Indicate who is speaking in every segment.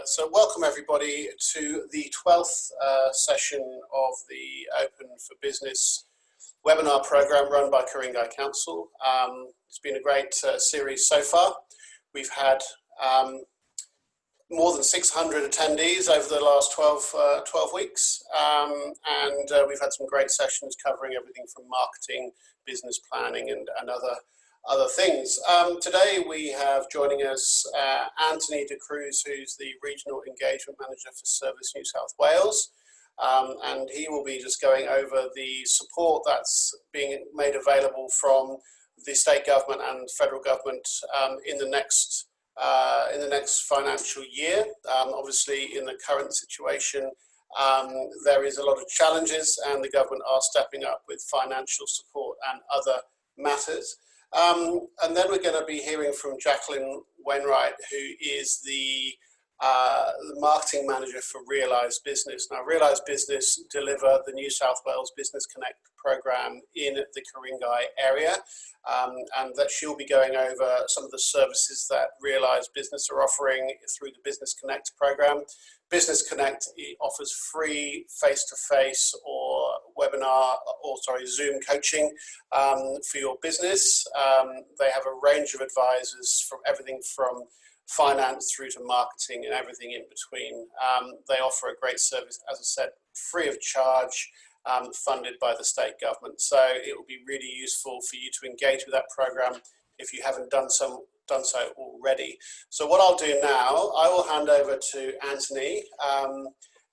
Speaker 1: So welcome everybody to the 12th session of the Open for Business webinar program run by Ku-ring-gai Council. It's been a great series so far. We've had more than 600 attendees over the last 12 weeks, and we've had some great sessions covering everything from marketing, business planning and other things. Today we have joining us Anthony De Cruz, who's the Regional Engagement Manager for Service New South Wales, and he will be just going over the support that's being made available from the state government and federal government in the next financial year. Obviously in the current situation there is a lot of challenges and the government are stepping up with financial support and other matters. And then we're going to be hearing from Jacqueline Wainwright, who is the marketing manager for Realise Business. Now, Realise Business deliver the New South Wales Business Connect program in the Ku-ring-gai area, and that she'll be going over some of the services that Realise Business are offering through the Business Connect program. Business Connect offers free face-to-face or webinar, or Zoom coaching for your business. They have a range of advisors from everything from finance through to marketing and everything in between. They offer a great service, as I said, free of charge, funded by the state government. So it will be really useful for you to engage with that program if you haven't done so already. So what I'll do now, I will hand over to Anthony,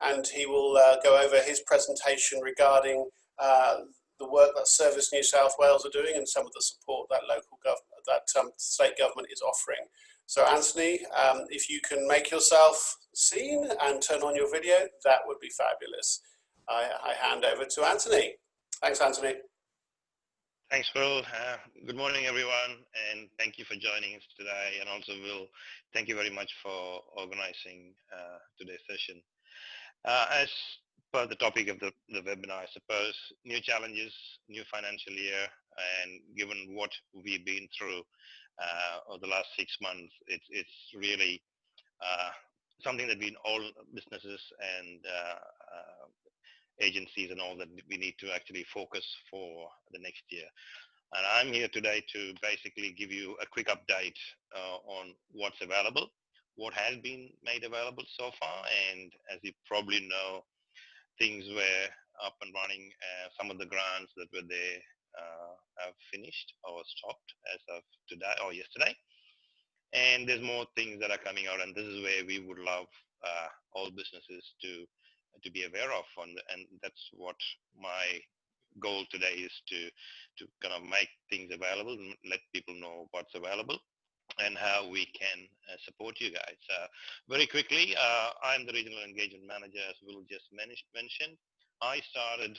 Speaker 1: and he will go over his presentation regarding the work that Service New South Wales are doing and some of the support that local government, that state government is offering. So Anthony, if you can make yourself seen and turn on your video, that would be fabulous. I hand over to Anthony. Thanks, Anthony.
Speaker 2: Thanks, Phil. Good morning, everyone, and thank you for joining us today. And also, Will, thank you very much for organizing today's session. As per the topic of the webinar, I suppose, new challenges, new financial year, and given what we've been through over the last 6 months, it's really something that all businesses and agencies and all that we need to actually focus for the next year. And I'm here today to basically give you a quick update on what's available, what has been made available so far, and as you probably know, things were up and running. Some of the grants that were there have finished or stopped as of today or yesterday, and there's more things that are coming out, and this is where we would love all businesses to be aware of, and that's what my goal today is, to kind of make things available and let people know what's available and how we can support you guys. Very quickly, I'm the Regional Engagement Manager, as Will just mentioned. I started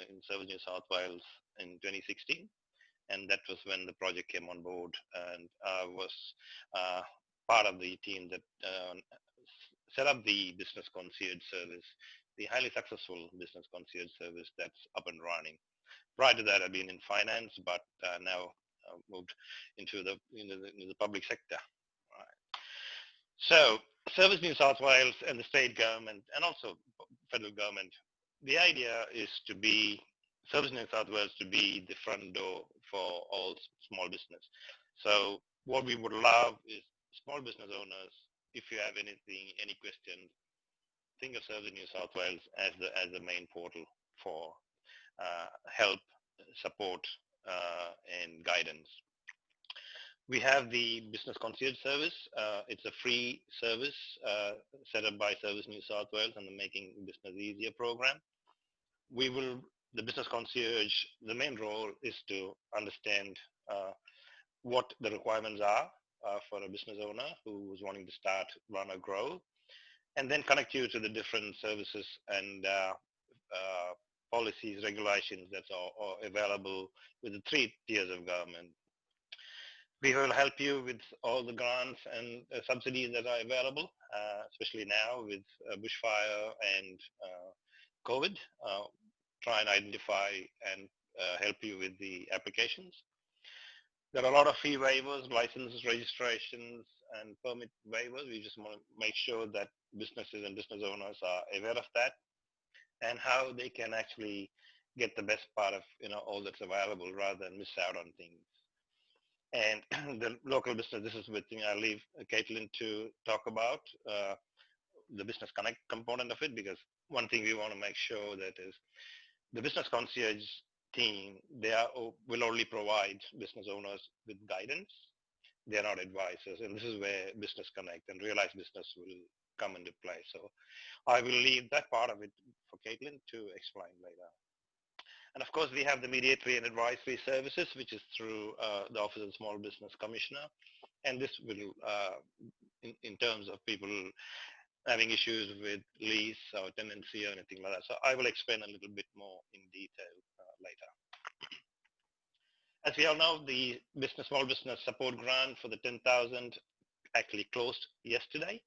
Speaker 2: in Service New South Wales in 2016, and that was when the project came on board, and I was part of the team that set up the Business Concierge service, the highly successful Business Concierge service that's up and running. Prior to that, I've been in finance, but now moved into the public sector. Right. So, Service New South Wales and the state government, and also federal government, the idea is to be Service New South Wales to be the front door for all small business. So, what we would love is small business owners, if you have anything, any questions, think of Service New South Wales as the main portal for help, support, and guidance. We have the Business Concierge service. It's a free service set up by Service New South Wales and the Making Business Easier program. The Business Concierge, the main role is to understand what the requirements are for a business owner who is wanting to start, run, or grow, and then connect you to the different services and policies, regulations that are available with the 3 tiers of government. We will help you with all the grants and subsidies that are available, especially now with bushfire and COVID. Try and identify and help you with the applications. There are a lot of fee waivers, licenses, registrations, and permit waivers. We just want to make sure that businesses and business owners are aware of that and how they can actually get the best part of all that's available rather than miss out on things. And the local business, this is with me. I'll leave Caitlin to talk about the business connect component of it, because one thing we want to make sure that is the business concierge team, will only provide business owners with guidance. They're not advisors, and this is where business connect and realize business will come into play. So I will leave that part of it for Caitlin to explain later. And of course, we have the mediatory and advisory services, which is through the Office of the Small Business Commissioner. And this will, in terms of people having issues with lease or tenancy or anything like that. So I will explain a little bit more in detail later. As we all know, the small business support grant for the 10,000 actually closed yesterday.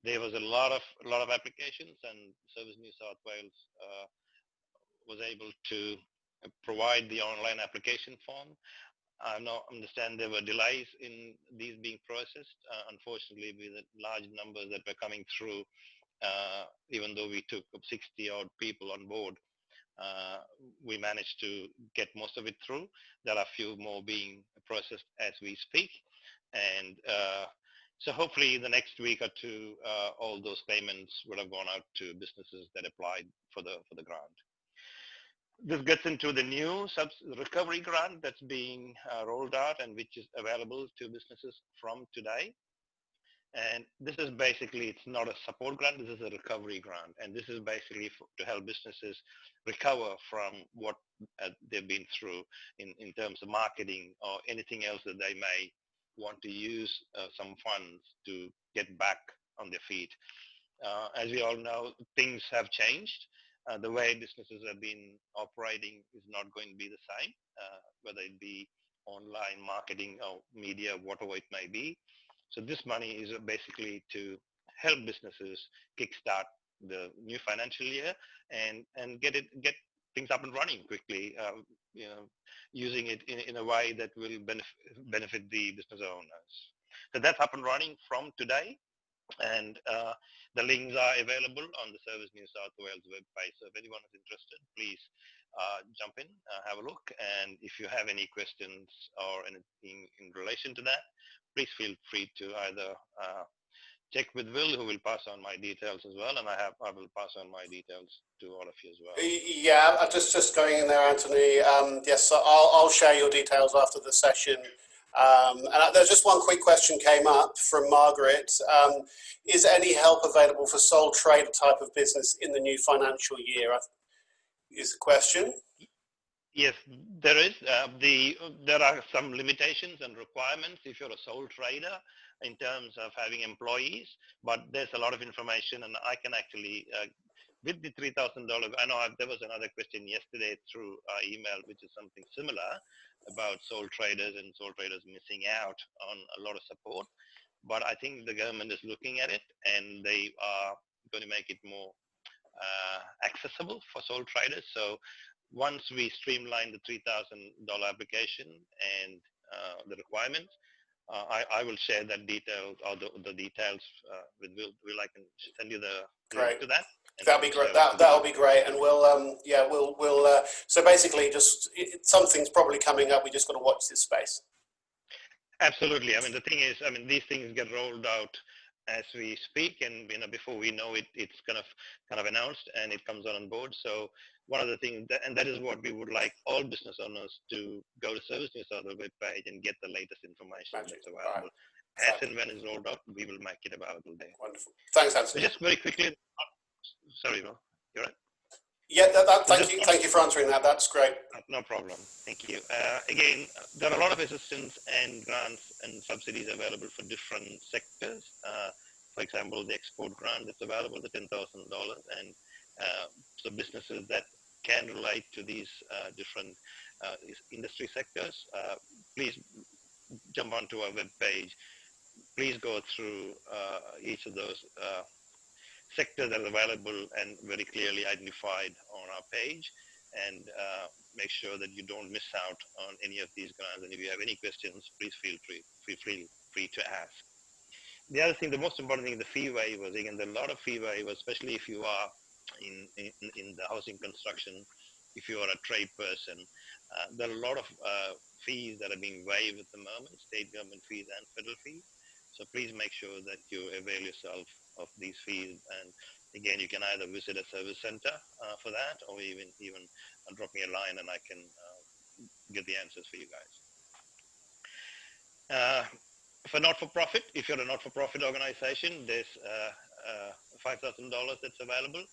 Speaker 2: There was a lot of applications, and Service New South Wales was able to provide the online application form. I now understand there were delays in these being processed. Unfortunately, with the large numbers that were coming through, even though we took 60 odd people on board, we managed to get most of it through. There are a few more being processed as we speak. And so hopefully the next week or two, all those payments would have gone out to businesses that applied for the grant. This gets into the new recovery grant that's being rolled out and which is available to businesses from today. And this is basically, it's not a support grant, this is a recovery grant. And this is basically to help businesses recover from what they've been through in terms of marketing or anything else that they may want to use some funds to get back on their feet. As we all know, things have changed. The way businesses have been operating is not going to be the same, whether it be online marketing or media, whatever it may be. So this money is basically to help businesses kickstart the new financial year and get things up and running quickly, using it in a way that will benefit the business owners. So that's up and running from today. And the links are available on the Service New South Wales webpage. So if anyone is interested, please jump in, have a look. And if you have any questions or anything in relation to that, please feel free to either check with Will, who will pass on my details as well, and I will pass on my details to all of you as well.
Speaker 1: Yeah, just going in there, Anthony. Yes, so I'll share your details after the session. And there's just one quick question came up from Margaret. Is any help available for sole trader type of business in the new financial year? Is the question.
Speaker 2: Yes, there is. There are some limitations and requirements if you're a sole trader in terms of having employees, but there's a lot of information, and I can actually, with the $3,000, I know there was another question yesterday through email, which is something similar about sole traders and sole traders missing out on a lot of support. But I think the government is looking at it, and they are going to make it more accessible for sole traders. So once we streamline the $3,000 application and the requirements, I will share that detail or the details with Will. I can send you the link to that.
Speaker 1: That'll be great. That'll be great. And we'll so basically, just something's probably coming up. We just got to watch this space.
Speaker 2: Absolutely. I mean, the thing is, these things get rolled out as we speak, and before we know it, it's kind of announced and it comes on board. So one of the things that is what we would like all business owners to go to Service New South Wales webpage and get the latest information that's available. Right. As and when it's rolled out, we will make it available there.
Speaker 1: Wonderful. Thanks, Anthony.
Speaker 2: So just very quickly. Sorry, Will. You're right.
Speaker 1: Yeah, thank you for answering that. That's great.
Speaker 2: No problem. Thank you. Again, there are a lot of assistance and grants and subsidies available for different sectors. For example, the export grant that's available, the $10,000, and so businesses that can relate to these different industry sectors, please jump onto our webpage. Please go through each of those sectors that are available and very clearly identified on our page, and make sure that you don't miss out on any of these grants. And if you have any questions, please feel free to ask. The other thing, the most important thing, the fee waivers. Again, there are a lot of fee waivers, especially if you are in the housing construction, if you are a trade person. There are a lot of fees that are being waived at the moment, state government fees and federal fees. So please make sure that you avail yourself of these fees. And again, you can either visit a service center for that, or even drop me a line and I can get the answers for you guys. For not-for-profit, if you're a not-for-profit organization, there's $5,000 that's available,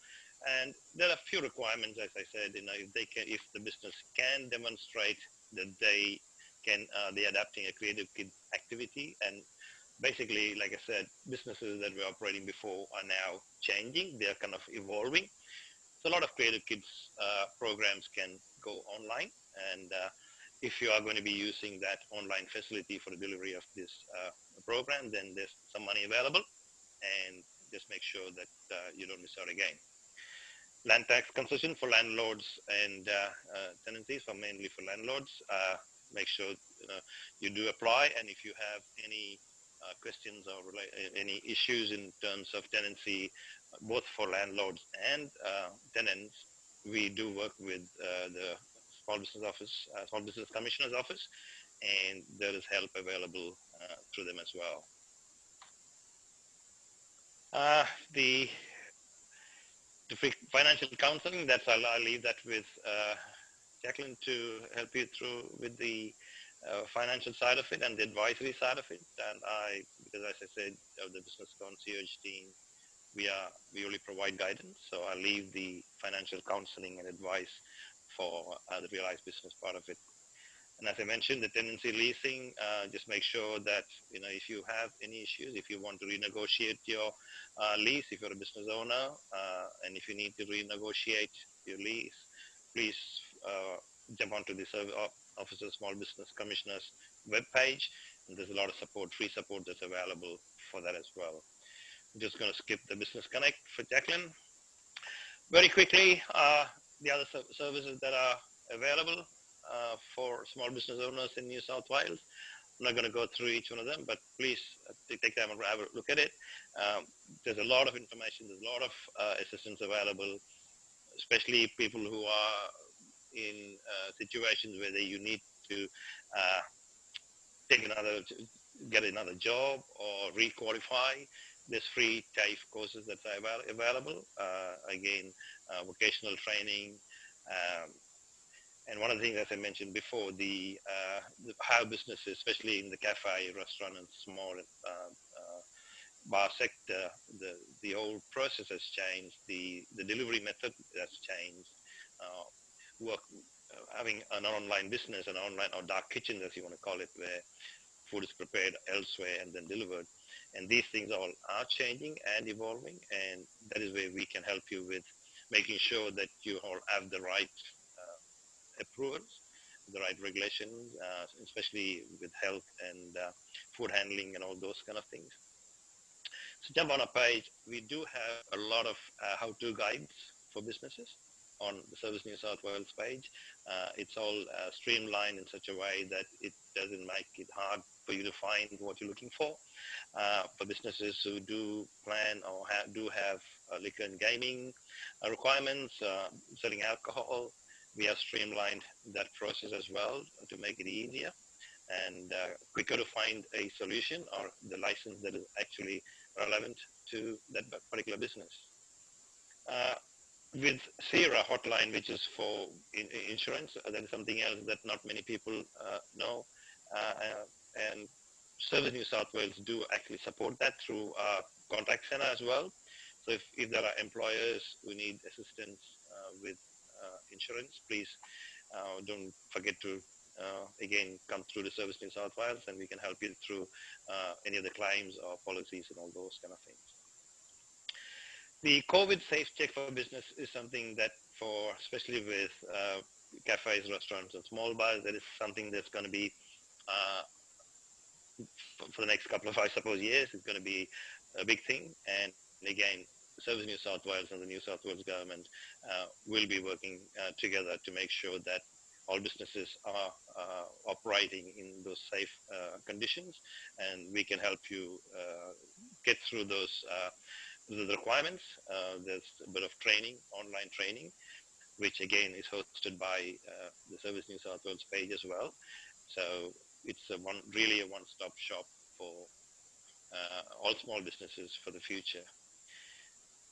Speaker 2: and there are a few requirements. As I said, if the business can demonstrate that they're adapting a creative kid activity, and basically, like I said, businesses that were operating before are now changing. They're kind of evolving. So a lot of creative kids programs can go online, and if you are going to be using that online facility for the delivery of this program, then there's some money available, and just make sure that you don't miss out again. Land tax concession for landlords and tenancies, or mainly for landlords. Make sure you do apply, and if you have any questions or any issues in terms of tenancy, both for landlords and tenants, we do work with the Small Business Office, Small Business Commissioner's Office, and there is help available through them as well. The financial counseling, I'll leave that with Jacqueline to help you through with the financial side of it and the advisory side of it. And because as I said, of the business concierge team, we only provide guidance. So I'll leave the financial counseling and advice for the realized business part of it. And as I mentioned, the tenancy leasing, just make sure that, if you have any issues, if you want to renegotiate your lease, if you're a business owner, and if you need to renegotiate your lease, please jump onto the Office of Small Business Commissioner's webpage. And there's a lot of support, free support that's available for that as well. I'm just going to skip the Business Connect for Jacqueline. Very quickly, the other services that are available for small business owners in New South Wales. I'm not going to go through each one of them, but please take time and have a look at it. There's a lot of information. There's a lot of assistance available, especially people who are in situations where you need to get another job or re-qualify. There's free TAFE courses that are available. Again, vocational training. And one of the things, as I mentioned before, how businesses, especially in the cafe, restaurant, and small bar sector, the whole process has changed. The delivery method has changed. Having an online business, an online or dark kitchen, as you want to call it, where food is prepared elsewhere and then delivered. And these things all are changing and evolving, and that is where we can help you with making sure that you all have the right approvals, the right regulations, especially with health and food handling and all those kind of things. So jump on a page. We do have a lot of how-to guides for businesses on the Service New South Wales page. It's all streamlined in such a way that it doesn't make it hard for you to find what you're looking for. For businesses who do plan or do have liquor and gaming requirements, selling alcohol, we have streamlined that process as well to make it easier and quicker to find a solution or the license that is actually relevant to that particular business. With Sierra hotline, which is for insurance, that is something else that not many people know. And Service New South Wales do actually support that through our contact center as well. So if there are employers who need assistance with insurance, please don't forget to again come through the Service New South Wales, and we can help you through any of the claims or policies and all those kind of things. The COVID safe check for business is something that especially with cafes, restaurants, and small bars, that is something that's going to be for the next couple of, I suppose, years. It's going to be a big thing. And again, Service New South Wales and the New South Wales government will be working together to make sure that all businesses are operating in those safe conditions, and we can help you get through the requirements. There's a bit of training, online training, which again is hosted by the Service New South Wales page as well. So it's really a one-stop shop for all small businesses for the future.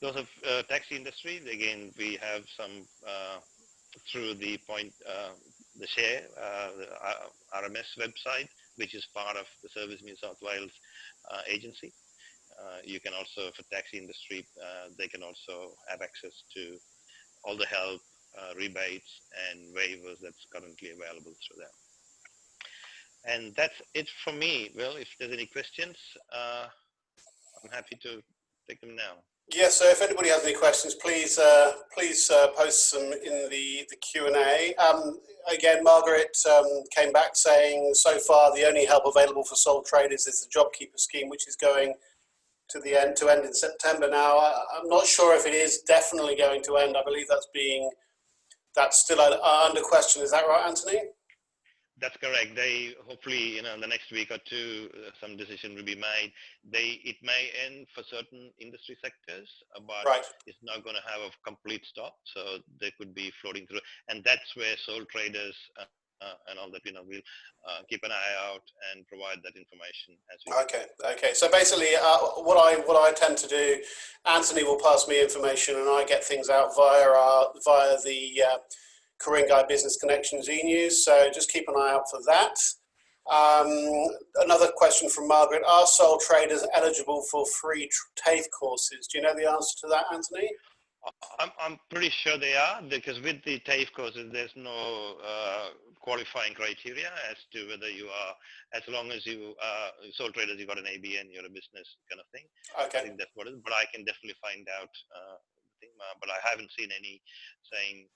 Speaker 2: Those of taxi industry, again, we have some through the the share, the RMS website, which is part of the Service New South Wales agency. You can also, for taxi industry, they can also have access to all the help, rebates and waivers that's currently available through them. And that's it from me. Well, if there's any questions, I'm happy to take them now.
Speaker 1: Yes, so if anybody has any questions, please post them in the Q&A. Again, Margaret came back saying so far the only help available for sole traders is the JobKeeper scheme, which is going to end in September now. I'm not sure if it is definitely going to end. I believe that's still under question. Is that right, Anthony?
Speaker 2: That's correct. They hopefully, in the next week or two, some decision will be made. It may end for certain industry sectors, but
Speaker 1: right.
Speaker 2: It's not going to have a complete stop. So they could be floating through, and that's where sole traders and all that, we'll keep an eye out and provide that information as we.
Speaker 1: Okay. So basically, what I tend to do, Anthony will pass me information, and I get things out via the Ku-ring-gai Business Connections e-news, so just keep an eye out for that. Another question from Margaret: are sole traders eligible for free TAFE courses? Do you know the answer to that, Anthony?
Speaker 2: I'm pretty sure they are, because with the TAFE courses, there's no qualifying criteria as to whether you are, as long as you sole traders, you got an ABN, you're a business kind of thing.
Speaker 1: Okay.
Speaker 2: I think that's what it is, but I can definitely find out. But I haven't seen any saying,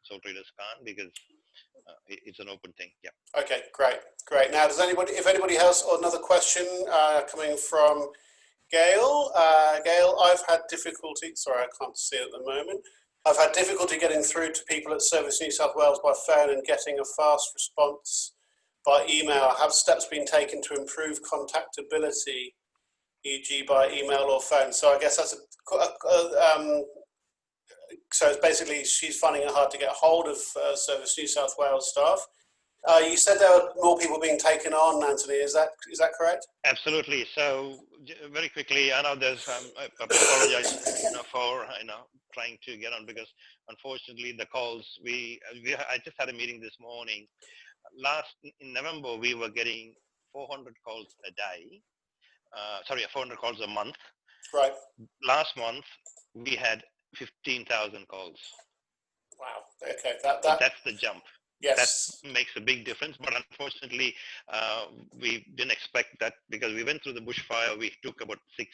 Speaker 2: sole traders can't, because it's an open thing. Yeah.
Speaker 1: Okay, great. Now, if anybody has another question coming from Gail. Gail, I've had difficulty, sorry, I can't see it at the moment. I've had difficulty getting through to people at Service New South Wales by phone and getting a fast response by email. Have steps been taken to improve contactability, e.g. by email or phone? So I guess that's so it's basically she's finding it hard to get hold of Service New South Wales staff. You said there were more people being taken on, Anthony. Is that correct?
Speaker 2: Absolutely. So very quickly, I know there's I apologize for trying to get on, because unfortunately the calls I just had a meeting this morning. In November we were getting 400 calls a day. 400 calls a month.
Speaker 1: Right.
Speaker 2: Last month we had 15,000 calls.
Speaker 1: Wow. Okay.
Speaker 2: That's the jump.
Speaker 1: Yes.
Speaker 2: That makes a big difference, but unfortunately, we didn't expect that, because we went through the bushfire. We took about six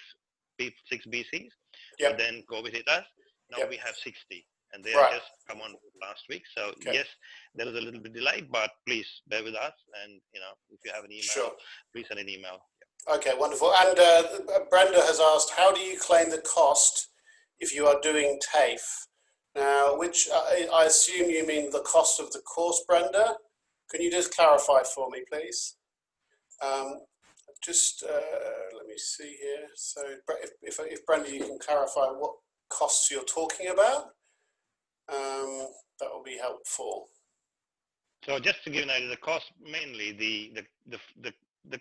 Speaker 2: BCs,
Speaker 1: yep.
Speaker 2: But then COVID hit us. Now
Speaker 1: yep.
Speaker 2: we have 60, and they
Speaker 1: right.
Speaker 2: have just come on last week. So yes, there is a little bit delay, but please bear with us. And if you have an email,
Speaker 1: sure.
Speaker 2: please send an email.
Speaker 1: Okay, wonderful. And Brenda has asked, how do you claim the cost if you are doing TAFE? Now, which I assume you mean the cost of the course, Brenda. Can you just clarify for me, please? Let me see here. So if Brenda, you can clarify what costs you're talking about, that will be helpful.
Speaker 2: So just to give an idea, the cost, mainly the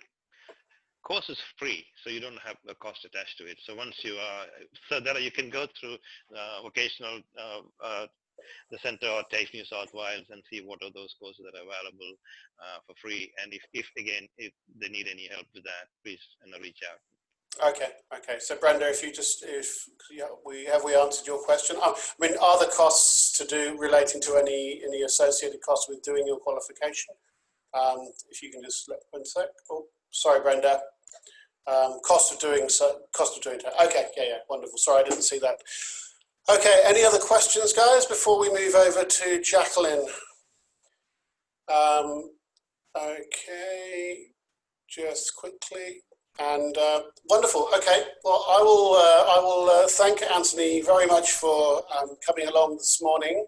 Speaker 2: course is free, so you don't have a cost attached to it. So once you you can go through vocational the Centre or TAFE New South Wales and see what are those courses that are available for free. And if they need any help with that, please reach out.
Speaker 1: Okay. So Brenda, have we answered your question? I mean, are the costs relating to any associated costs with doing your qualification? If you can just let 1 sec. Oh, sorry, Brenda. Cost of doing that. Okay, yeah, wonderful. Sorry, I didn't see that. Okay, any other questions, guys, before we move over to Jacqueline? Okay, just quickly. And wonderful. Okay, well, I will thank Anthony very much for coming along this morning.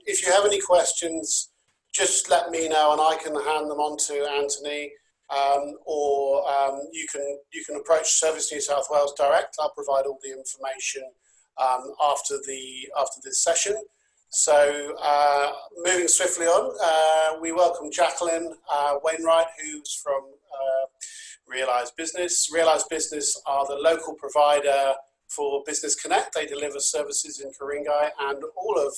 Speaker 1: If you have any questions, just let me know and I can hand them on to Anthony. or you can approach Service New South Wales direct. I'll provide all the information after this session. So moving swiftly on, we welcome Jacqueline Wainwright, who's from Realise Business. Realise Business are the local provider for Business Connect. They deliver services in Ku-ring-gai and all of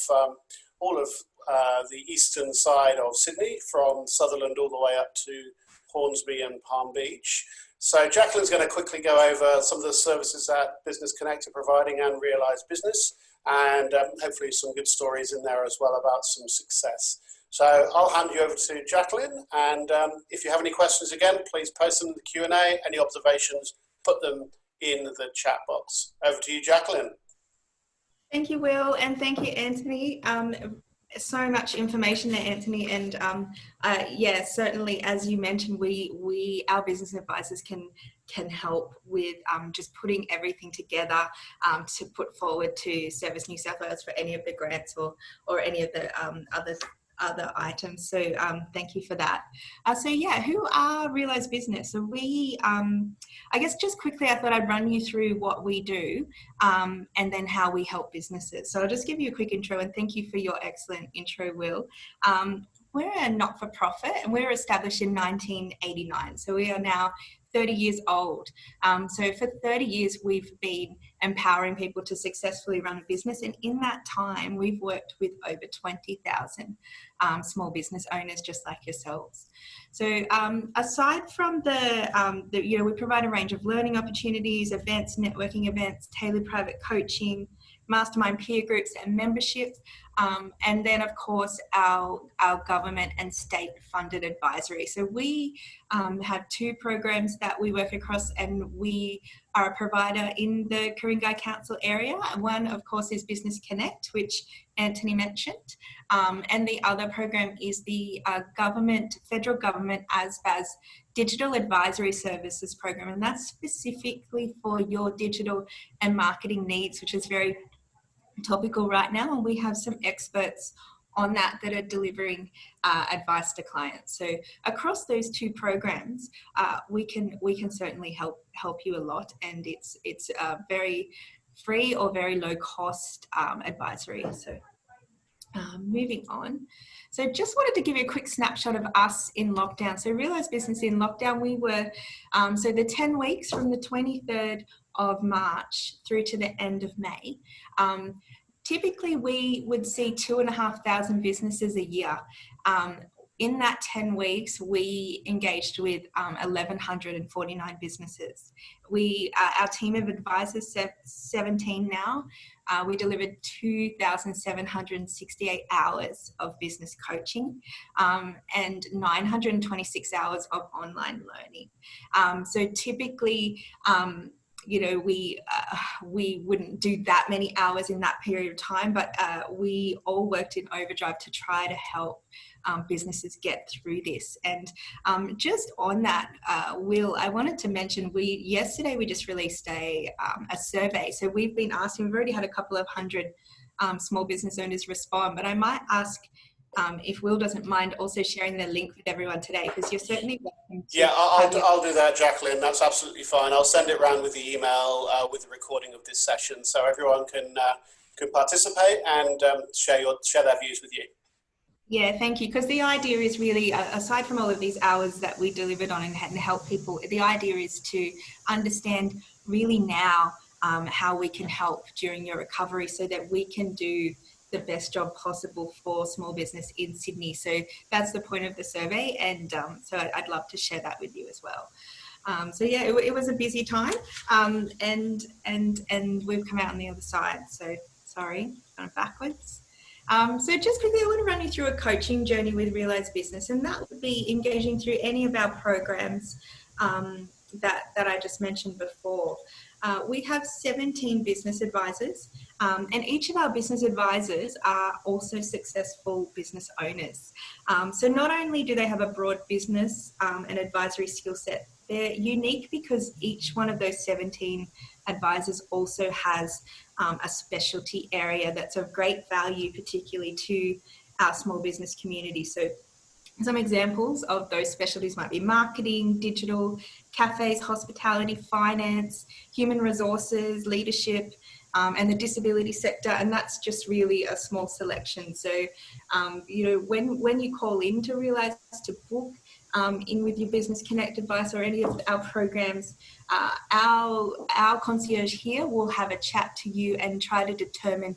Speaker 1: the eastern side of Sydney, from Sutherland all the way up to Hornsby and Palm Beach. So Jacqueline's going to quickly go over some of the services that Business Connect are providing and Realise Business, and hopefully some good stories in there as well about some success. So I'll hand you over to Jacqueline, and if you have any questions again, please post them in the Q&A. Any observations, put them in the chat box. Over to you, Jacqueline.
Speaker 3: Thank you, Will, and thank you, Anthony. So much information there, Anthony, and yeah, certainly, as you mentioned, our business advisors can help with just putting everything together to put forward to Service New South Wales for any of the grants or any of the other items. So thank you for that. So yeah, who are Realise Business? So we, I guess just quickly, I thought I'd run you through what we do and then how we help businesses. So I'll just give you a quick intro, and thank you for your excellent intro, Will. We're a not-for-profit, and we were established in 1989. So we are now 30 years old. So for 30 years, we've been empowering people to successfully run a business. And in that time, we've worked with over 20,000 small business owners just like yourselves. So aside from we provide a range of learning opportunities, events, networking events, tailored private coaching, mastermind peer groups and memberships. And then, of course, our government and state funded advisory. So we have two programs that we work across, and we are a provider in the Ku-ring-gai Council area. One, of course, is Business Connect, which Anthony mentioned. And the other program is the federal government ASBAS Digital Advisory Services program. And that's specifically for your digital and marketing needs, which is very topical right now, and we have some experts on that are delivering advice to clients. So across those two programs, we can certainly help you a lot, and it's very free or very low cost advisory. So moving on. So just wanted to give you a quick snapshot of us in lockdown. So Realise Business in lockdown, we were, so the 10 weeks from the 23rd of March through to the end of May, typically we would see 2,500 businesses a year. In that 10 weeks, we engaged with 1,149 businesses. Our team of advisors, 17 now, we delivered 2,768 hours of business coaching and 926 hours of online learning. So typically, we wouldn't do that many hours in that period of time, but we all worked in overdrive to try to help businesses get through this. And just on that, Will, I wanted to mention, yesterday we just released a survey. So we've been asking, we've already had a couple of hundred small business owners respond, but I might ask if Will doesn't mind also sharing the link with everyone today, because you're certainly welcome to.
Speaker 1: Yeah, I'll do that, Jacqueline. That's absolutely fine. I'll send it around with the email with the recording of this session, so everyone can participate and share their views with you.
Speaker 3: Yeah, thank you. Because the idea is really, aside from all of these hours that we delivered on and help people, the idea is to understand really now how we can help during your recovery, so that we can do the best job possible for small business in Sydney. So that's the point of the survey, and so I'd love to share that with you as well. So yeah, it was a busy time, and we've come out on the other side. So sorry, kind of backwards. So just quickly, I want to run you through a coaching journey with Realise Business, and that would be engaging through any of our programs that I just mentioned before. We have 17 business advisors, and each of our business advisors are also successful business owners. So not only do they have a broad business and advisory skill set, they're unique because each one of those 17 advisors also has a specialty area that's of great value, particularly to our small business community. So Some examples of those specialties might be marketing, digital, cafes, hospitality, finance, human resources, leadership, and the disability sector. And that's just really a small selection. So, you know, when you call in to Realise to book in with your Business Connect advice or any of our programs, our concierge here will have a chat to you and try to determine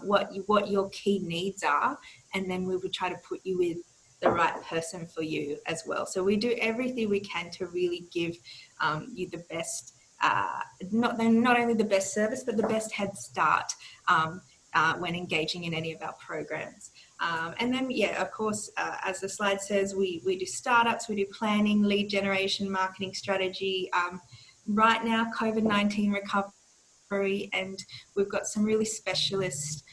Speaker 3: what your key needs are. And then we would try to put you with the right person for you as well. So we do everything we can to really give you the best, not only the best service, but the best head start when engaging in any of our programs. And then, yeah, of course, as the slide says, we do startups, we do planning, lead generation, marketing strategy. Right now, COVID-19 recovery, and we've got some really specialist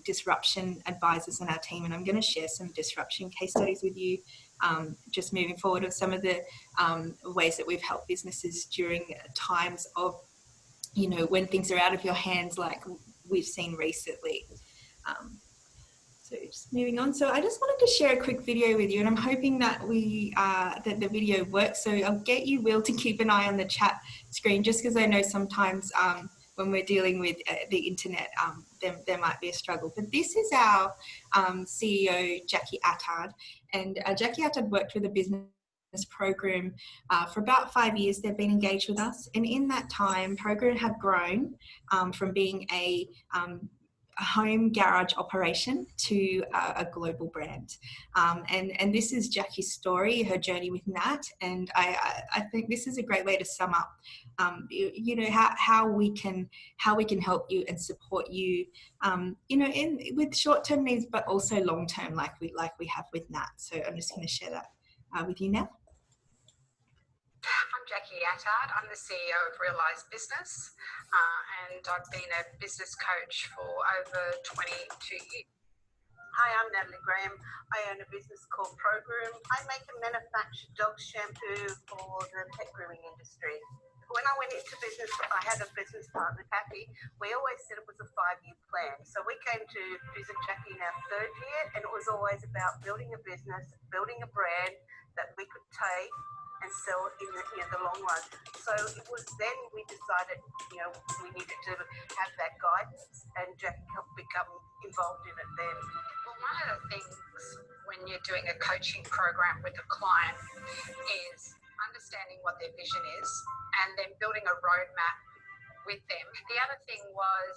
Speaker 3: disruption advisors on our team, and I'm going to share some disruption case studies with you just moving forward of some of the ways that we've helped businesses during times of, you know, when things are out of your hands, like we've seen recently. So just moving on. So I just wanted to share a quick video with you, and I'm hoping that that the video works. So I'll get you, Will, to keep an eye on the chat screen, just because I know sometimes when we're dealing with the internet, there might be a struggle. But this is our CEO, Jackie Attard. And Jackie Attard worked with a business program for about 5 years. They've been engaged with us. And in that time, program have grown from being a home garage operation to a global brand. And this is Jackie's story, her journey with Nat. And I think this is a great way to sum up, you know, how we can help you and support you, you know, with short-term needs, but also long-term, like we have with Nat. So I'm just going to share that with you now.
Speaker 4: I'm Jackie Attard. I'm the CEO of Realise Business, and I've been a business coach for over 22 years. Hi, I'm Natalie Graham. I own a business called Program. I make a manufactured dog shampoo for the pet grooming industry. When I went into business, I had a business partner, Kathy. We always said it was a 5-year plan. So we came to visit Jackie in our 3rd year, and it was always about building a business, building a brand that we could take and sell in the long run. So it was then we decided, you know, we needed to have that guidance, and Jackie helped become involved in it then. Well, one of the things when you're doing a coaching program with a client is understanding what their vision is and then building a roadmap with them. The other thing was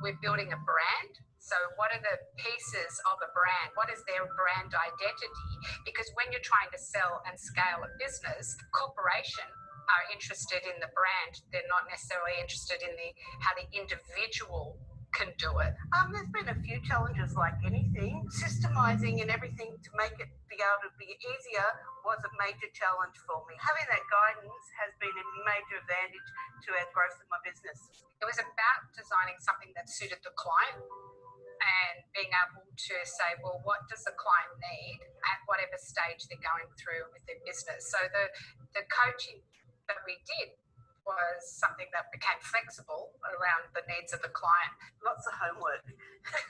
Speaker 4: we're building a brand. So what are the pieces of a brand? What is their brand identity? Because when you're trying to sell and scale a business, corporation are interested in the brand. They're not necessarily interested in how the individual can do it. There's been a few challenges like anything. Systemizing and everything to make it be able to be easier was a major challenge for me. Having that guidance has been a major advantage to our growth of my business. It was about designing something that suited the client and being able to say, well, what does the client need at whatever stage they're going through with their business? So the coaching that we did was something that became flexible around the needs of the client. Lots of homework.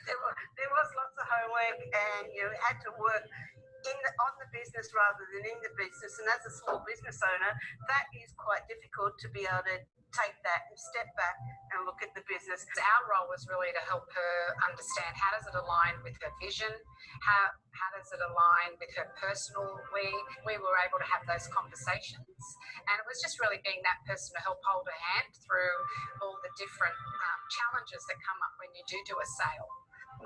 Speaker 4: there was lots of homework, and you had to work on the business rather than in the business. And as a small business owner, that is quite difficult to be able to take that and step back and look at the business. Our role was really to help her understand how does it align with her vision, how does it align with her personal. We were able to have those conversations, and it was just really being that person to help hold her hand through all the different challenges that come up when you do a sale.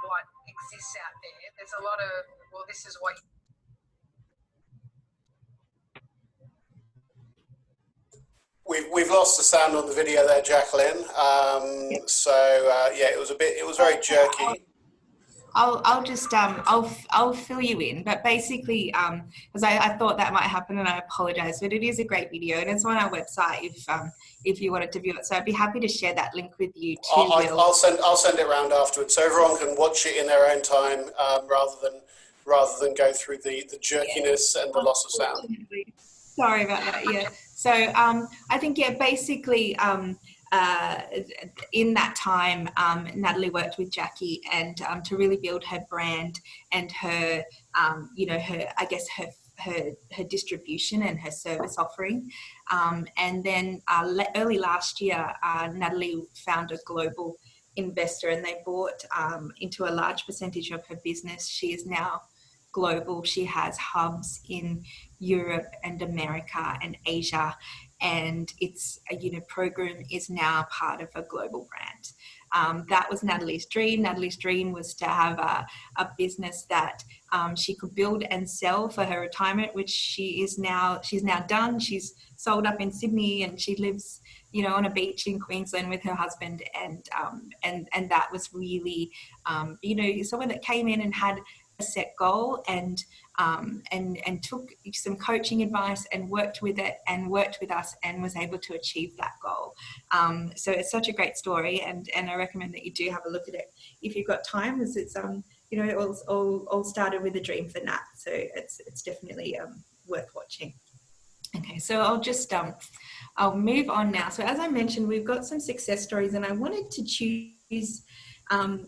Speaker 4: What exists out there, there's a lot of, well, this is what
Speaker 1: We've lost the sound on the video there, Jacqueline. Yeah, it was very jerky.
Speaker 3: I'll just I'll fill you in, but basically because I thought that might happen, and I apologize, but it is a great video and it's on our website if you wanted to view it. So I'd be happy to share that link with you too.
Speaker 1: I'll send it around afterwards, so everyone can watch it in their own time rather than go through the jerkiness and the loss of sound.
Speaker 3: Sorry about that. Yeah. So I think, yeah, basically in that time, Natalie worked with Jackie and to really build her brand and her, her distribution and her service offering. And then early last year, Natalie found a global investor and they bought into a large percentage of her business. She is now global. She has hubs in Europe and America and Asia, and its program is now part of a global brand. That was Natalie's dream. Natalie's dream was to have a business that she could build and sell for her retirement, which she's now done. She's sold up in Sydney and she lives on a beach in Queensland with her husband, and that was really someone that came in and had a set goal and took some coaching advice and worked with it and worked with us and was able to achieve that goal. So it's such a great story, and I recommend that you do have a look at it if you've got time, as it's it all started with a dream for Nat, so it's definitely worth watching. Okay, so I'll move on now. So as I mentioned, we've got some success stories, and I wanted to choose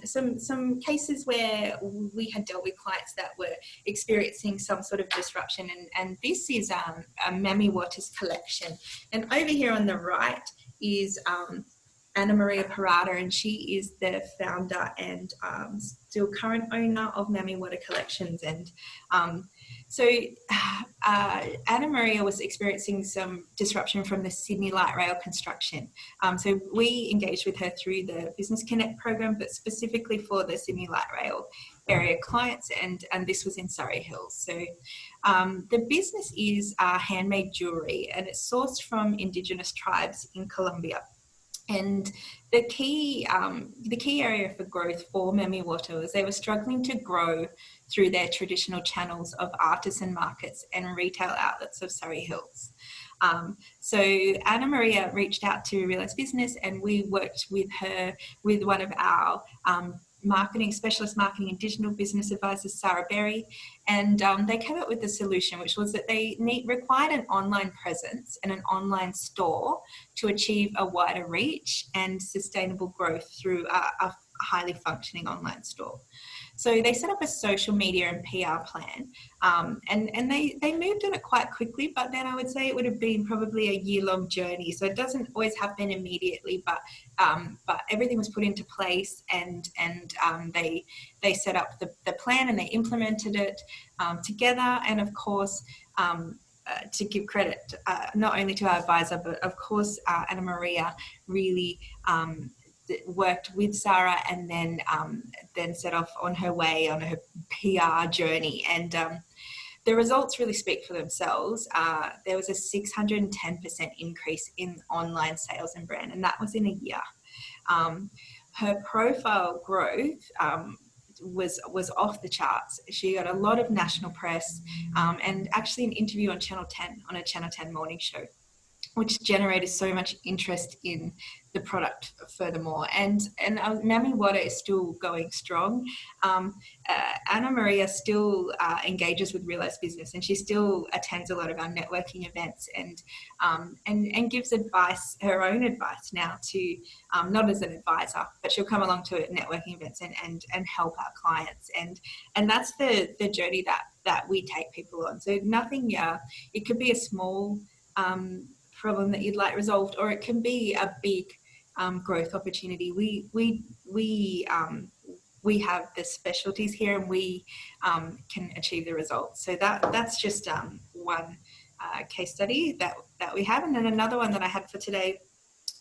Speaker 3: some cases where we had dealt with clients that were experiencing some sort of disruption, and this is a Mami Waters collection. And over here on the right is Anna Maria Parada, and she is the founder and still current owner of Mami Water Collections. And so Anna Maria was experiencing some disruption from the Sydney Light Rail construction. So we engaged with her through the Business Connect program, but specifically for the Sydney Light Rail area clients, and this was in Surrey Hills. So the business is handmade jewellery, and it's sourced from Indigenous tribes in Colombia. And the key area for growth for Mami Water was they were struggling to grow through their traditional channels of artisan markets and retail outlets of Surrey Hills. So Anna Maria reached out to Realise Business, and we worked with her with one of our specialist marketing and digital business advisors, Sarah Berry, and they came up with the solution, which was that they required an online presence and an online store to achieve a wider reach and sustainable growth through a highly functioning online store. So they set up a social media and PR plan, and they moved on it quite quickly, but then I would say it would have been probably a year-long journey. So it doesn't always happen immediately, but everything was put into place, and they set up the plan and they implemented it together. And of course, to give credit not only to our advisor, but of course Anna Maria really worked with Sarah, and then set off on her way on her PR journey. And the results really speak for themselves. There was a 610% increase in online sales and brand, and that was in a year. Her profile growth was off the charts. She got a lot of national press, and actually an interview on Channel 10, on a Channel 10 morning show, which generated so much interest in the product furthermore. And Mami Water is still going strong. Anna Maria still engages with Realise Business, and she still attends a lot of our networking events and gives advice, her own advice now, to not as an advisor, but she'll come along to networking events and help our clients. And that's the journey that we take people on. So nothing, it could be a small problem that you'd like resolved, or it can be a big growth opportunity. We have the specialties here, and we can achieve the results. So that's just one case study that we have. And then another one that I had for today,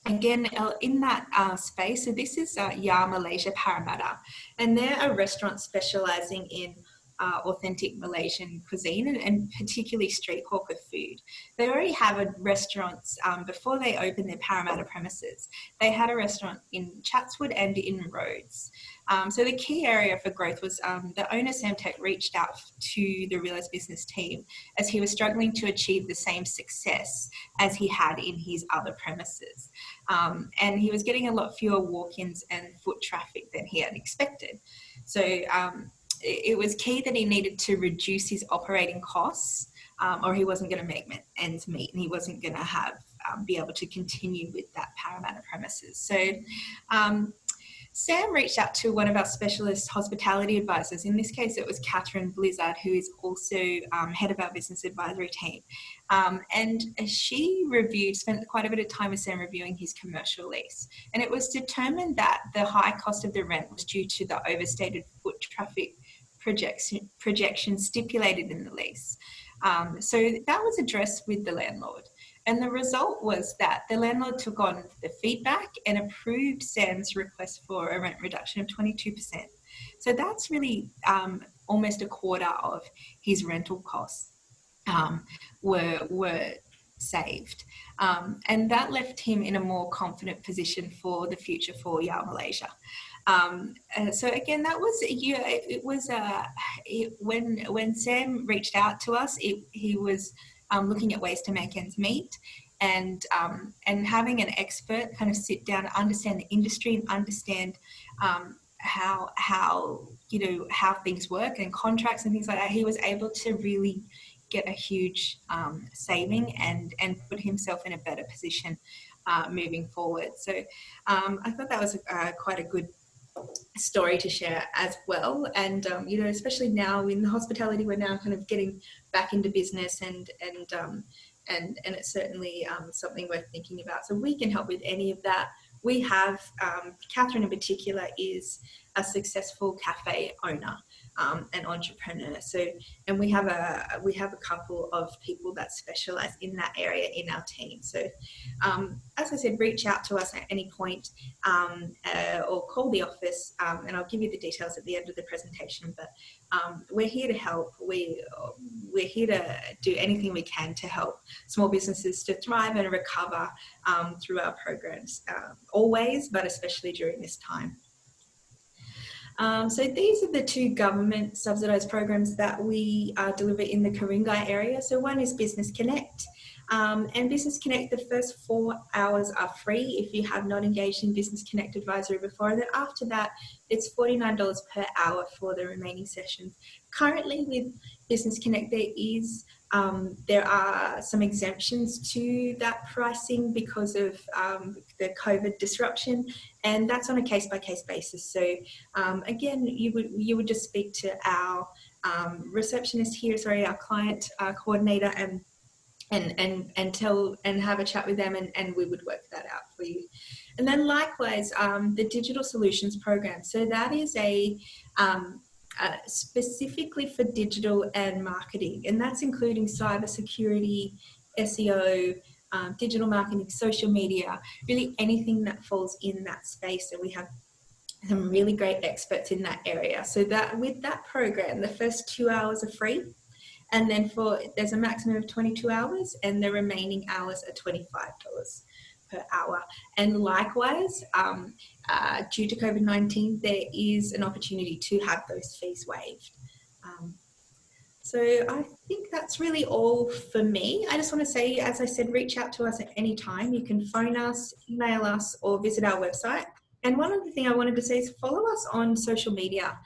Speaker 3: again in that space. So this is Yar Malaysia Parramatta, and they're a restaurant specializing in authentic Malaysian cuisine and particularly street hawker food. They already have a restaurant before they opened their Parramatta premises. They had a restaurant in Chatswood and in Rhodes. So the key area for growth was the owner, Sam Tech, reached out to the Realise Business team as he was struggling to achieve the same success as he had in his other premises. And he was getting a lot fewer walk-ins and foot traffic than he had expected. So it was key that he needed to reduce his operating costs, or he wasn't going to make ends meet, and he wasn't going to have be able to continue with that Parramatta premises. So Sam reached out to one of our specialist hospitality advisors. In this case, it was Catherine Blizzard, who is also head of our business advisory team. And she spent quite a bit of time with Sam reviewing his commercial lease. And it was determined that the high cost of the rent was due to the overstated foot traffic projection stipulated in the lease. So that was addressed with the landlord. And the result was that the landlord took on the feedback and approved Sam's request for a rent reduction of 22%. So that's really almost a quarter of his rental costs were saved. And that left him in a more confident position for the future for Yar Malaysia. So again, that was, it was when Sam reached out to us, he was looking at ways to make ends meet, and having an expert kind of sit down and understand the industry and understand how things work and contracts and things like that. He was able to really get a huge saving and put himself in a better position moving forward. So I thought that was quite a good story to share as well. And especially now in the hospitality, we're now kind of getting back into business, and it's certainly something worth thinking about. So we can help with any of that. We have Catherine in particular is a successful cafe owner, an entrepreneur. So, and we have a couple of people that specialize in that area in our team. So, as I said, reach out to us at any point, or call the office, and I'll give you the details at the end of the presentation. But we're here to help. We're here to do anything we can to help small businesses to thrive and recover through our programs, always, but especially during this time. So these are the two government subsidised programs that we deliver in the Ku-ring-gai area. So one is Business Connect. And Business Connect, the first 4 hours are free if you have not engaged in Business Connect advisory before. And then after that, it's $49 per hour for the remaining sessions. Currently with Business Connect, there are some exemptions to that pricing because of the COVID disruption, and that's on a case-by-case basis. So again, you would just speak to our receptionist here, our client coordinator, and have a chat with them, and we would work that out for you. And then likewise, the Digital Solutions Program. So that is specifically for digital and marketing, and that's including cybersecurity, SEO, digital marketing, social media, really anything that falls in that space. And we have some really great experts in that area. So that with that program, the first 2 hours are free. And then there's a maximum of 22 hours, and the remaining hours are $25 per hour. And likewise, due to COVID-19, there is an opportunity to have those fees waived. So I think that's really all for me. I just want to say, as I said, reach out to us at any time. You can phone us, email us, or visit our website. And one other thing I wanted to say is follow us on social media,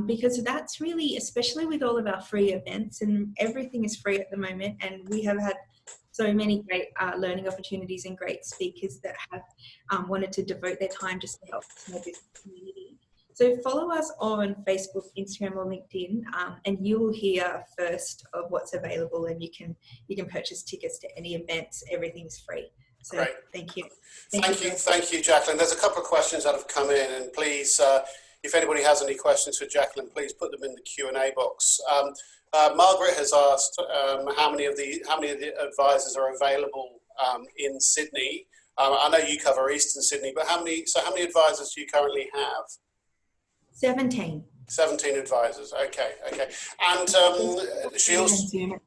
Speaker 3: because that's really, especially with all of our free events, and everything is free at the moment, and we have had so many great learning opportunities and great speakers that have wanted to devote their time just to help the small business community. So follow us on Facebook, Instagram, or LinkedIn, and you will hear first of what's available, and you can purchase tickets to any events. Everything's free. So
Speaker 1: great.
Speaker 3: Thank you.
Speaker 1: Thank you, Jacqueline. There's a couple of questions that have come in, and please, if anybody has any questions for Jacqueline, please put them in the Q&A box. Margaret has asked how many of the advisors are available in Sydney. I know you cover Eastern Sydney, but how many advisors do you currently have? 17. 17 advisors. Okay. And she also.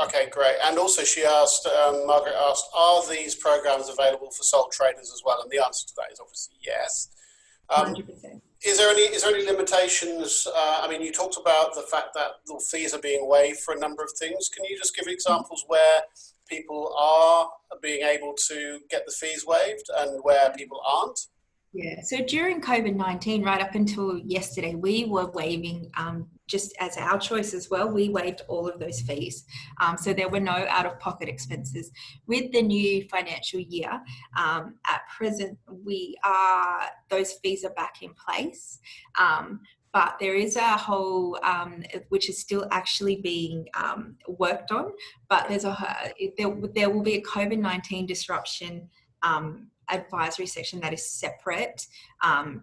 Speaker 1: Okay, great. And also she asked, Margaret asked, are these programs available for sole traders as well? And the answer to that is obviously yes.
Speaker 3: 100%.
Speaker 1: Is there any limitations? I mean, you talked about the fact that the fees are being waived for a number of things. Can you just give examples where people are being able to get the fees waived and where people aren't?
Speaker 3: Yeah, so during COVID-19, right up until yesterday, we were waiving just as our choice as well, we waived all of those fees. So there were no out-of-pocket expenses. With the new financial year, at present, those fees are back in place. But there is a whole, which is still actually being worked on, but there will be a COVID-19 disruption advisory section that is separate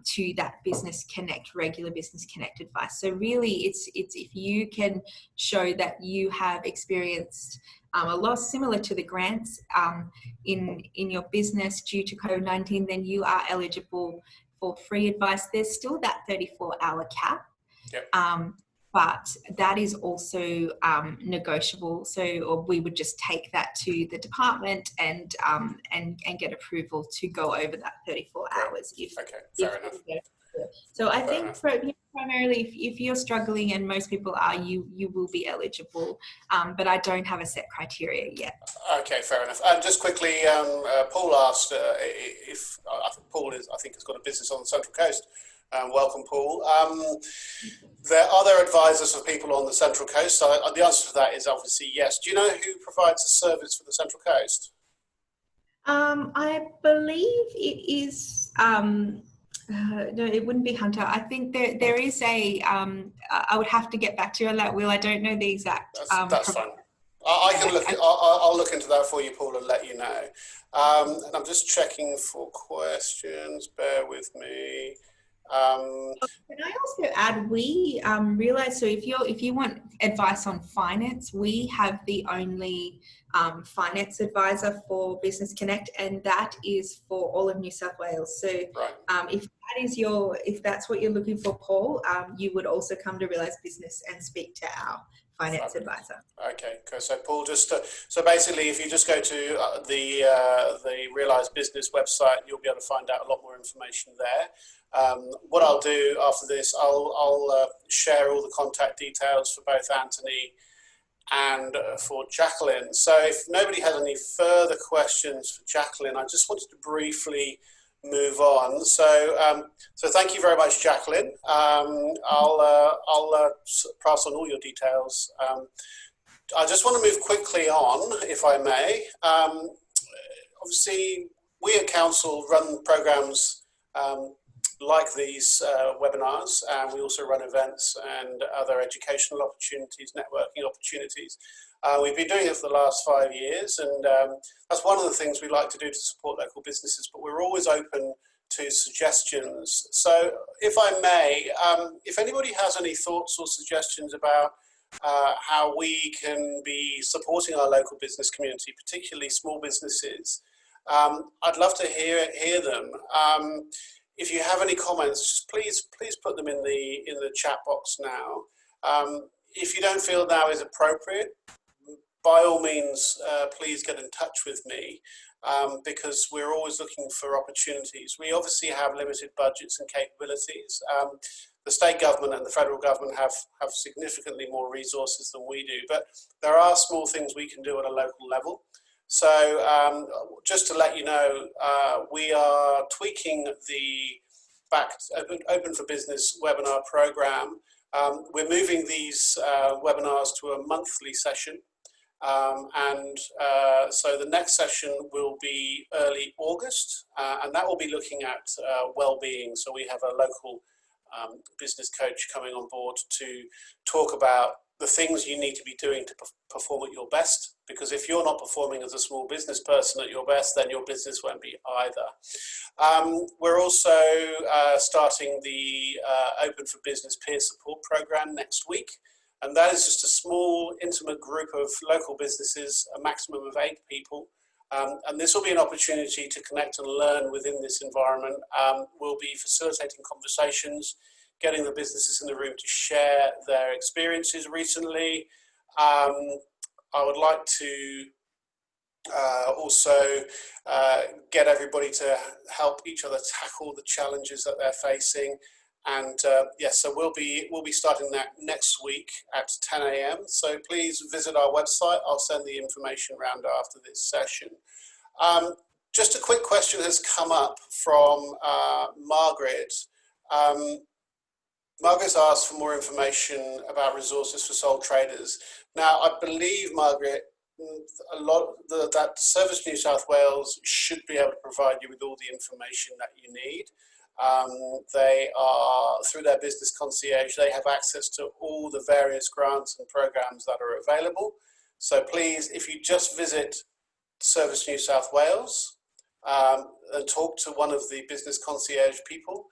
Speaker 3: to that Business Connect, regular Business Connect advice. So really it's if you can show that you have experienced a loss similar to the grants in your business due to COVID-19, then you are eligible for free advice. There's still that 34-hour cap.
Speaker 1: Yep.
Speaker 3: But that is also negotiable. So, or we would just take that to the department and get approval to go over that 34 hours.
Speaker 1: Fair enough.
Speaker 3: So I think primarily if you're struggling, and most people are, you will be eligible. But I don't have a set criteria yet.
Speaker 1: Okay, fair enough. Just quickly, Paul asked if Paul has got a business on the Central Coast. Welcome, Paul. There are other advisors for people on the Central Coast. So the answer to that is obviously yes. Do you know who provides the service for the Central Coast?
Speaker 3: I believe it is. No, it wouldn't be Hunter. I think there is a. I would have to get back to you on that, Will. I don't know the exact.
Speaker 1: That's fine. I can look. I'll look into that for you, Paul, and let you know. And I'm just checking for questions. Bear with me.
Speaker 3: Can I also add, we realize, so if you want advice on finance, we have the only finance advisor for Business Connect, and that is for all of New South Wales. So right. If that's what you're looking for, Paul, you would also come to Realise Business and speak to our finance advisor. Okay,
Speaker 1: so Paul, so basically, if you just go to the Realise Business website, you'll be able to find out a lot more information there. What I'll do after this, I'll share all the contact details for both Anthony and for Jacqueline. So if nobody has any further questions for Jacqueline, I just wanted to briefly move on. So thank you very much, Jacqueline. I'll pass on all your details. I just want to move quickly on, if I may. Obviously, we at Council run programs like these webinars, and we also run events and other educational opportunities, networking opportunities. We've been doing it for the last 5 years, and that's one of the things we like to do to support local businesses, but we're always open to suggestions. So if I may, if anybody has any thoughts or suggestions about how we can be supporting our local business community, particularly small businesses, I'd love to hear them. If you have any comments, please put them in the chat box now. If you don't feel now is appropriate, by all means, please get in touch with me, because we're always looking for opportunities. We obviously have limited budgets and capabilities. The state government and the federal government have significantly more resources than we do, but there are small things we can do at a local level. So just to let you know, we are tweaking the Open for Business webinar program. We're moving these webinars to a monthly session. So the next session will be early August, and that will be looking at well-being. So we have a local business coach coming on board to talk about the things you need to be doing to perform at your best, because if you're not performing as a small business person at your best, then your business won't be either. We're also starting the Open for Business peer support program next week, and that is just a small, intimate group of local businesses, a maximum of 8 people. And this will be an opportunity to connect and learn within this environment. We'll be facilitating conversations, getting the businesses in the room to share their experiences recently. I would like to also get everybody to help each other tackle the challenges that they're facing. And yes, so we'll be starting that next week at 10 a.m. So please visit our website. I'll send the information around after this session. Just a quick question has come up from Margaret. Margaret's asked for more information about resources for sole traders. Now, I believe, Margaret, that Service New South Wales should be able to provide you with all the information that you need. They are, through their business concierge, they have access to all the various grants and programs that are available. So please, if you just visit Service New South Wales and talk to one of the business concierge people,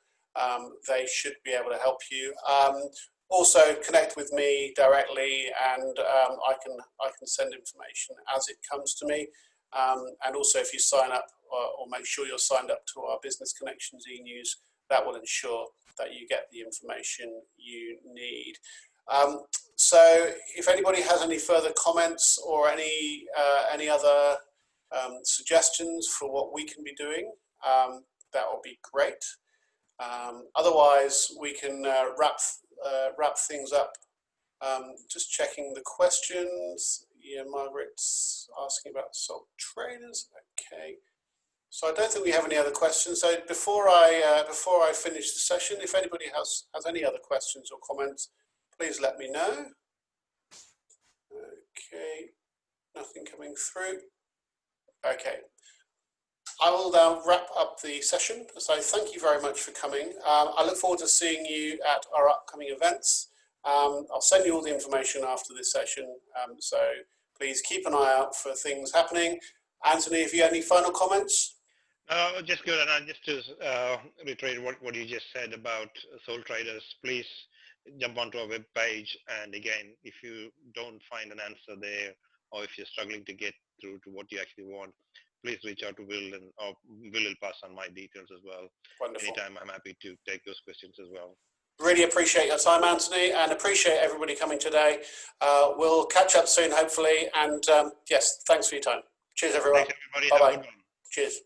Speaker 1: they should be able to help you. Also connect with me directly, and I can send information as it comes to me. And also, if you sign up or make sure you're signed up to our Business Connections e-news, that will ensure that you get the information you need. So if anybody has any further comments or any other suggestions for what we can be doing, that will be great. Otherwise, we can wrap things up. Just checking the questions. Yeah, Margaret's asking about sole traders. Okay. So I don't think we have any other questions. So before I finish the session, if anybody has any other questions or comments, please let me know. Okay, nothing coming through. Okay. I will now wrap up the session. So thank you very much for coming. I look forward to seeing you at our upcoming events. I'll send you all the information after this session. So please keep an eye out for things happening. Anthony, if you have any final comments?
Speaker 2: Just good. And just to reiterate what you just said about sole traders, please jump onto our web page. And again, if you don't find an answer there, or if you're struggling to get through to what you actually want, please reach out to Will, or Will will pass on my details as well.
Speaker 1: Wonderful.
Speaker 2: Anytime, I'm happy to take those questions as well.
Speaker 1: Really appreciate your time, Anthony, and appreciate everybody coming today. We'll catch up soon, hopefully. And yes, thanks for your time. Cheers, everyone.
Speaker 2: Thanks, everybody.
Speaker 1: Bye-bye. Cheers.